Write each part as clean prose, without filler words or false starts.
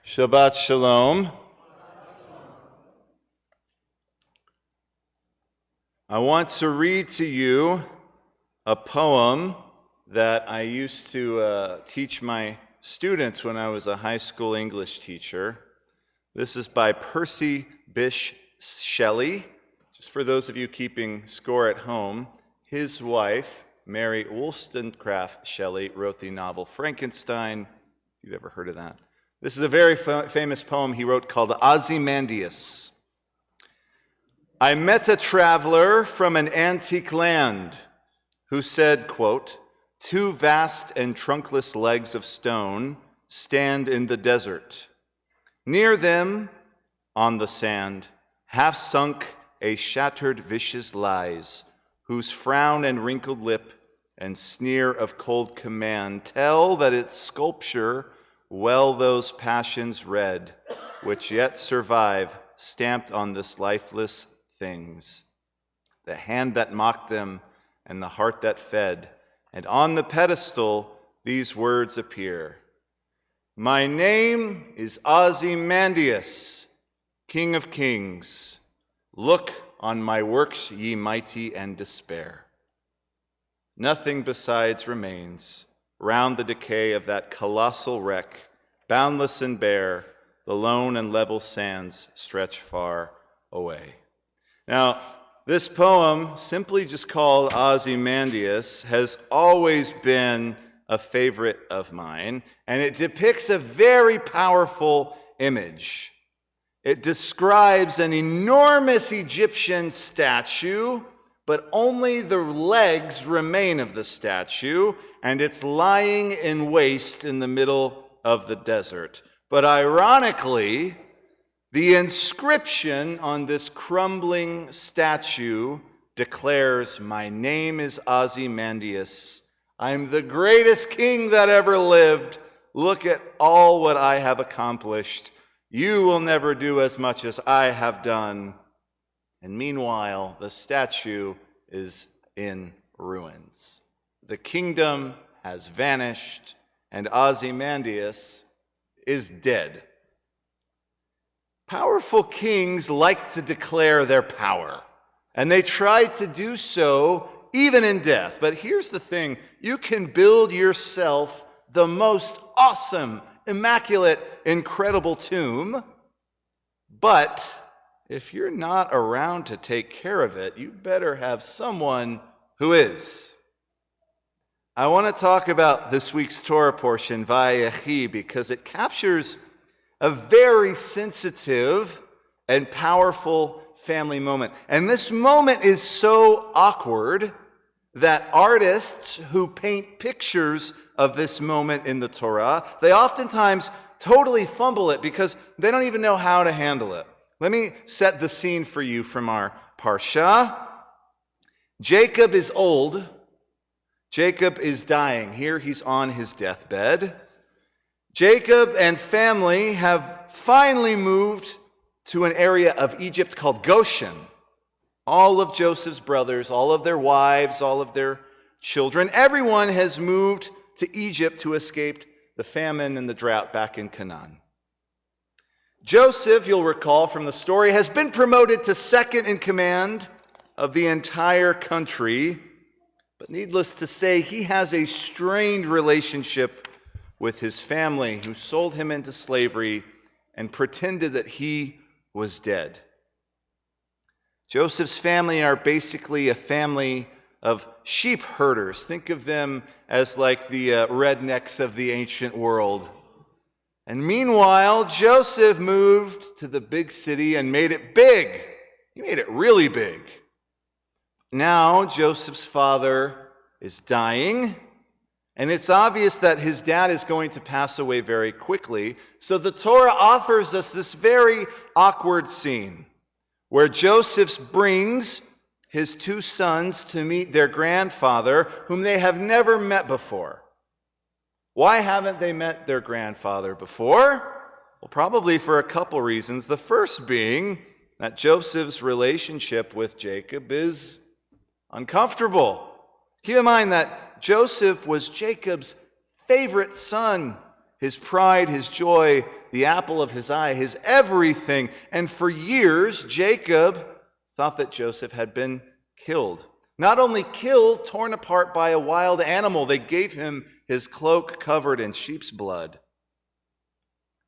Shabbat Shalom. I want to read to you a poem that I used to teach my students when I was a high school English teacher. This is by Percy Bysshe Shelley. Just for those of you keeping score at home, his wife, Mary Wollstonecraft Shelley, wrote the novel Frankenstein. If you've ever heard of that. This is a very famous poem he wrote called Ozymandias. I met a traveler from an antique land who said, quote, "Two vast and trunkless legs of stone stand in the desert. Near them, on the sand, half sunk a shattered vicious lies, whose frown and wrinkled lip and sneer of cold command tell that its sculpture well those passions read, which yet survive, stamped on this lifeless things. The hand that mocked them and the heart that fed, and on the pedestal these words appear. My name is Ozymandias, King of Kings. Look on my works, ye mighty, and despair. Nothing besides remains. Round the decay of that colossal wreck, boundless and bare, the lone and level sands stretch far away." Now, this poem, simply just called Ozymandias, has always been a favorite of mine, and it depicts a very powerful image. It describes an enormous Egyptian statue, but only the legs remain of the statue, and it's lying in waste in the middle of the desert. But ironically, the inscription on this crumbling statue declares, "My name is Ozymandias. I'm the greatest king that ever lived. Look at all what I have accomplished. You will never do as much as I have done." And meanwhile, the statue is in ruins. The kingdom has vanished, and Ozymandias is dead. Powerful kings like to declare their power, and they try to do so even in death. But here's the thing: you can build yourself the most awesome, immaculate, incredible tomb, but if you're not around to take care of it, you better have someone who is. I want to talk about this week's Torah portion, Vayechi, because it captures a very sensitive and powerful family moment. And this moment is so awkward that artists who paint pictures of this moment in the Torah, they oftentimes totally fumble it because they don't even know how to handle it. Let me set the scene for you from our Parshat. Jacob is old. Jacob is dying. Here he's on his deathbed. Jacob and family have finally moved to an area of Egypt called Goshen. All of Joseph's brothers, all of their wives, all of their children, everyone has moved to Egypt to escape the famine and the drought back in Canaan. Joseph, you'll recall from the story, has been promoted to second in command of the entire country. But needless to say, he has a strained relationship with his family, who sold him into slavery and pretended that he was dead. Joseph's family are basically a family of sheep herders. Think of them as like the rednecks of the ancient world. And meanwhile, Joseph moved to the big city and made it big. He made it really big. Now, Joseph's father is dying, and it's obvious that his dad is going to pass away very quickly. So the Torah offers us this very awkward scene where Joseph brings his two sons to meet their grandfather, whom they have never met before. Why haven't they met their grandfather before? Well, probably for a couple reasons. The first being that Joseph's relationship with Jacob is uncomfortable. Keep in mind that Joseph was Jacob's favorite son, his pride, his joy, the apple of his eye, his everything. And for years, Jacob thought that Joseph had been killed. Not only killed, torn apart by a wild animal. They gave him his cloak covered in sheep's blood.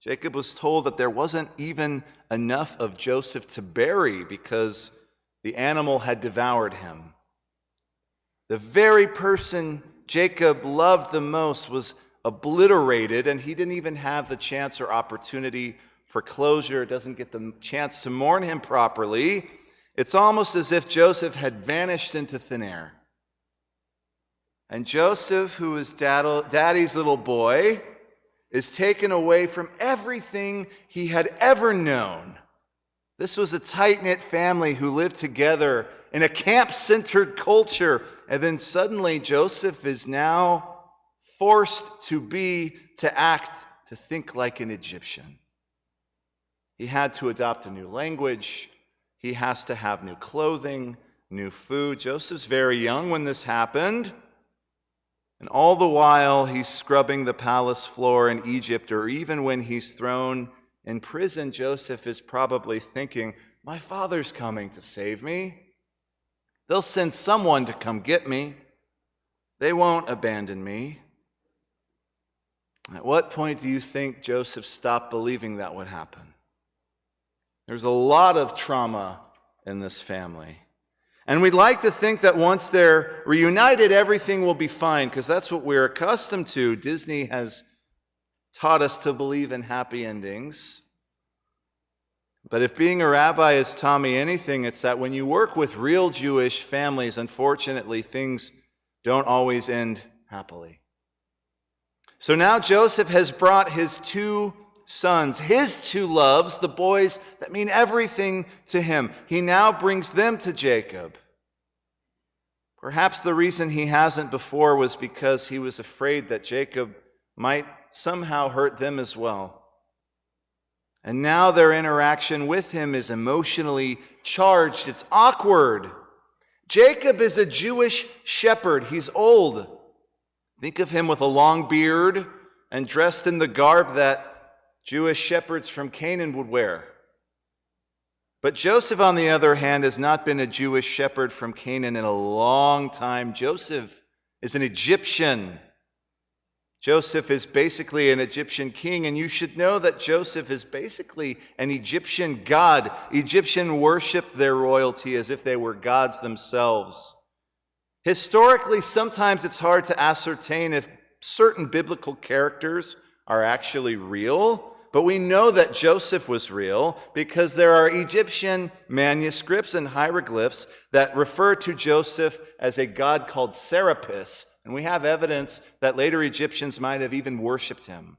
Jacob was told that there wasn't even enough of Joseph to bury because the animal had devoured him. The very person Jacob loved the most was obliterated, and he didn't even have the chance or opportunity for closure, doesn't get the chance to mourn him properly. It's almost as if Joseph had vanished into thin air. And Joseph, who is daddy's little boy, is taken away from everything he had ever known. This was a tight-knit family who lived together in a camp-centered culture. And then suddenly Joseph is now forced to act, to think like an Egyptian. He had to adopt a new language. He has to have new clothing, new food. Joseph's very young when this happened. And all the while, he's scrubbing the palace floor in Egypt, or even when he's thrown in prison, Joseph is probably thinking, my father's coming to save me. They'll send someone to come get me. They won't abandon me. At what point do you think Joseph stopped believing that would happen? There's a lot of trauma in this family. And we'd like to think that once they're reunited, everything will be fine, because that's what we're accustomed to. Disney has taught us to believe in happy endings. But if being a rabbi has taught me anything, it's that when you work with real Jewish families, unfortunately, things don't always end happily. So now Joseph has brought his two sons, his two loves, the boys that mean everything to him. He now brings them to Jacob. Perhaps the reason he hasn't before was because he was afraid that Jacob might somehow hurt them as well. And now their interaction with him is emotionally charged. It's awkward. Jacob is a Jewish shepherd. He's old. Think of him with a long beard and dressed in the garb that Jewish shepherds from Canaan would wear. But Joseph, on the other hand, has not been a Jewish shepherd from Canaan in a long time. Joseph is an Egyptian. Joseph is basically an Egyptian king, and you should know that Joseph is basically an Egyptian god. Egyptian worshiped their royalty as if they were gods themselves. Historically, sometimes it's hard to ascertain if certain biblical characters are actually real, but we know that Joseph was real because there are Egyptian manuscripts and hieroglyphs that refer to Joseph as a god called Serapis, and we have evidence that later Egyptians might have even worshipped him.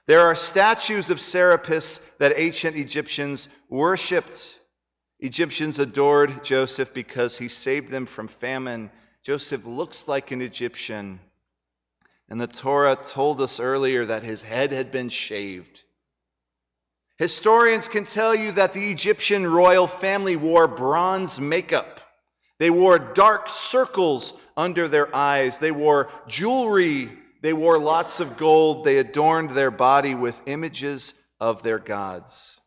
There are statues of Serapis that ancient Egyptians worshipped. Egyptians adored Joseph because he saved them from famine. Joseph looks like an Egyptian. And the Torah told us earlier that his head had been shaved. Historians can tell you that the Egyptian royal family wore bronze makeup. They wore dark circles under their eyes. They wore jewelry. They wore lots of gold. They adorned their body with images of their gods.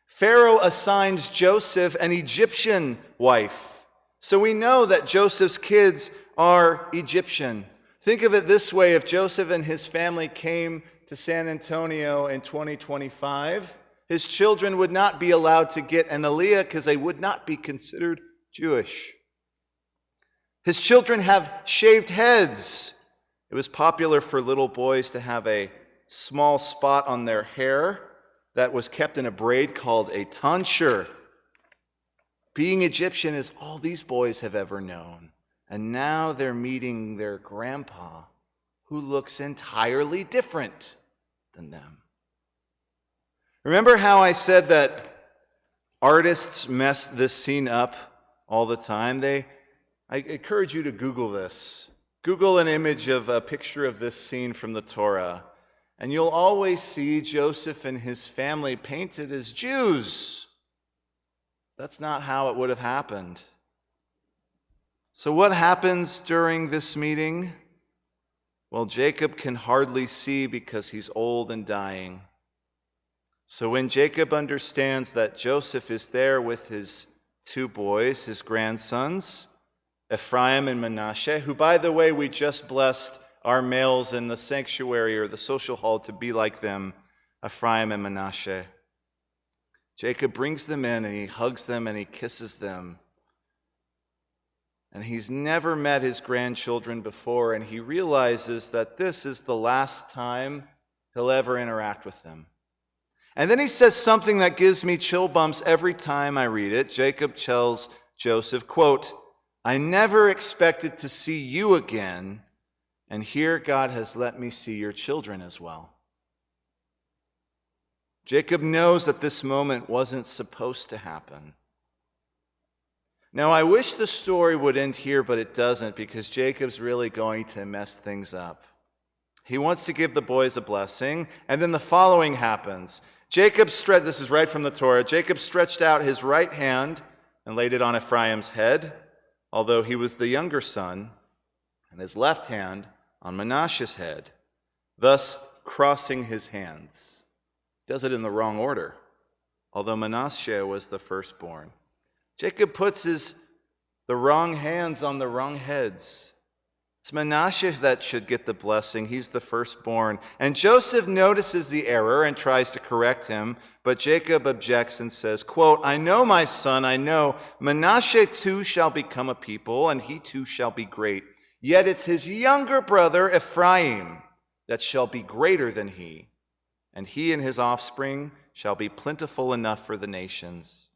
Pharaoh assigns Joseph an Egyptian wife. So we know that Joseph's kids are Egyptian. Think of it this way: if Joseph and his family came to San Antonio in 2025, his children would not be allowed to get an aliyah because they would not be considered Jewish. His children have shaved heads. It was popular for little boys to have a small spot on their hair that was kept in a braid called a tonsure. Being Egyptian is all these boys have ever known. And now they're meeting their grandpa, who looks entirely different than them. Remember how I said that artists mess this scene up all the time? I encourage you to Google this. Google an image of a picture of this scene from the Torah, and you'll always see Joseph and his family painted as Jews. That's not how it would have happened. So what happens during this meeting? Well, Jacob can hardly see because he's old and dying. So when Jacob understands that Joseph is there with his two boys, his grandsons, Ephraim and Manasseh, who, by the way, we just blessed our males in the sanctuary or the social hall to be like them, Ephraim and Manasseh. Jacob brings them in and he hugs them and he kisses them. And he's never met his grandchildren before, and he realizes that this is the last time he'll ever interact with them. And then he says something that gives me chill bumps every time I read it. Jacob tells Joseph, quote, "I never expected to see you again, and here God has let me see your children as well." Jacob knows that this moment wasn't supposed to happen. Now, I wish the story would end here, but it doesn't, because Jacob's really going to mess things up. He wants to give the boys a blessing, and then the following happens. This is right from the Torah. Jacob stretched out his right hand and laid it on Ephraim's head, although he was the younger son, and his left hand on Manasseh's head, thus crossing his hands. Does it in the wrong order, although Manasseh was the firstborn. Jacob puts the wrong hands on the wrong heads. It's Manasseh that should get the blessing. He's the firstborn. And Joseph notices the error and tries to correct him, but Jacob objects and says, quote, "I know, my son, I know. Manasseh too shall become a people, and he too shall be great. Yet it's his younger brother Ephraim that shall be greater than he, and he and his offspring shall be plentiful enough for the nations."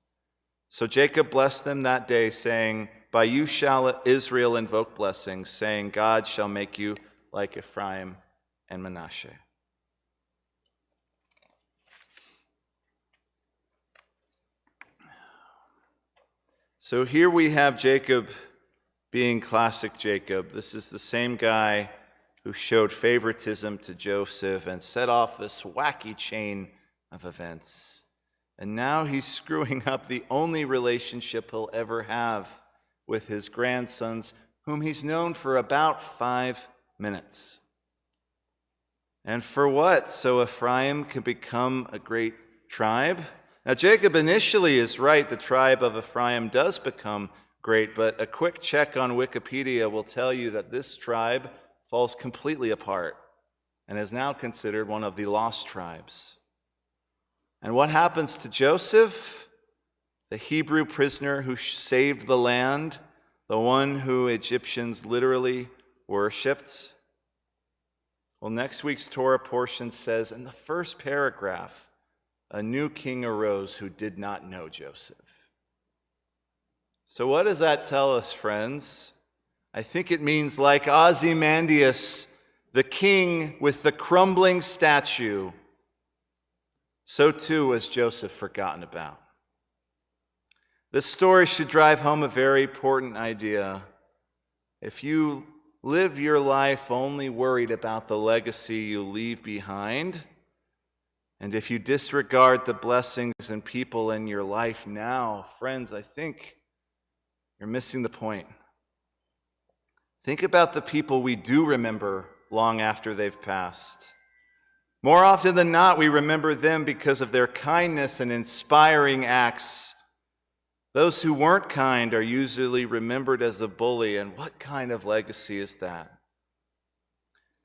So Jacob blessed them that day, saying, "By you shall Israel invoke blessings, saying, God shall make you like Ephraim and Manasseh." So here we have Jacob being classic Jacob. This is the same guy who showed favoritism to Joseph and set off this wacky chain of events. And now he's screwing up the only relationship he'll ever have with his grandsons, whom he's known for about 5 minutes. And for what? So Ephraim could become a great tribe? Now, Jacob initially is right. The tribe of Ephraim does become great, but a quick check on Wikipedia will tell you that this tribe falls completely apart and is now considered one of the lost tribes. And what happens to Joseph, the Hebrew prisoner who saved the land, the one who Egyptians literally worshipped? Well, next week's Torah portion says in the first paragraph, a new king arose who did not know Joseph. So what does that tell us, friends? I think it means, like Ozymandias, the king with the crumbling statue, so too was Joseph forgotten about. This story should drive home a very important idea. If you live your life only worried about the legacy you leave behind, and if you disregard the blessings and people in your life now, friends, I think you're missing the point. Think about the people we do remember long after they've passed. More often than not, we remember them because of their kindness and inspiring acts. Those who weren't kind are usually remembered as a bully, and what kind of legacy is that?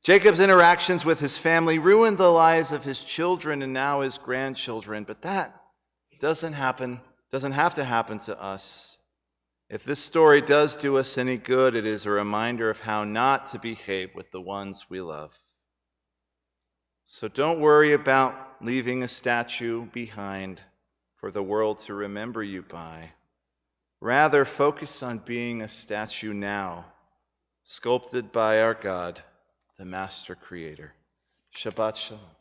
Jacob's interactions with his family ruined the lives of his children and now his grandchildren, but that doesn't have to happen to us. If this story does do us any good, it is a reminder of how not to behave with the ones we love. So don't worry about leaving a statue behind for the world to remember you by. Rather, focus on being a statue now, sculpted by our God, the Master Creator. Shabbat Shalom.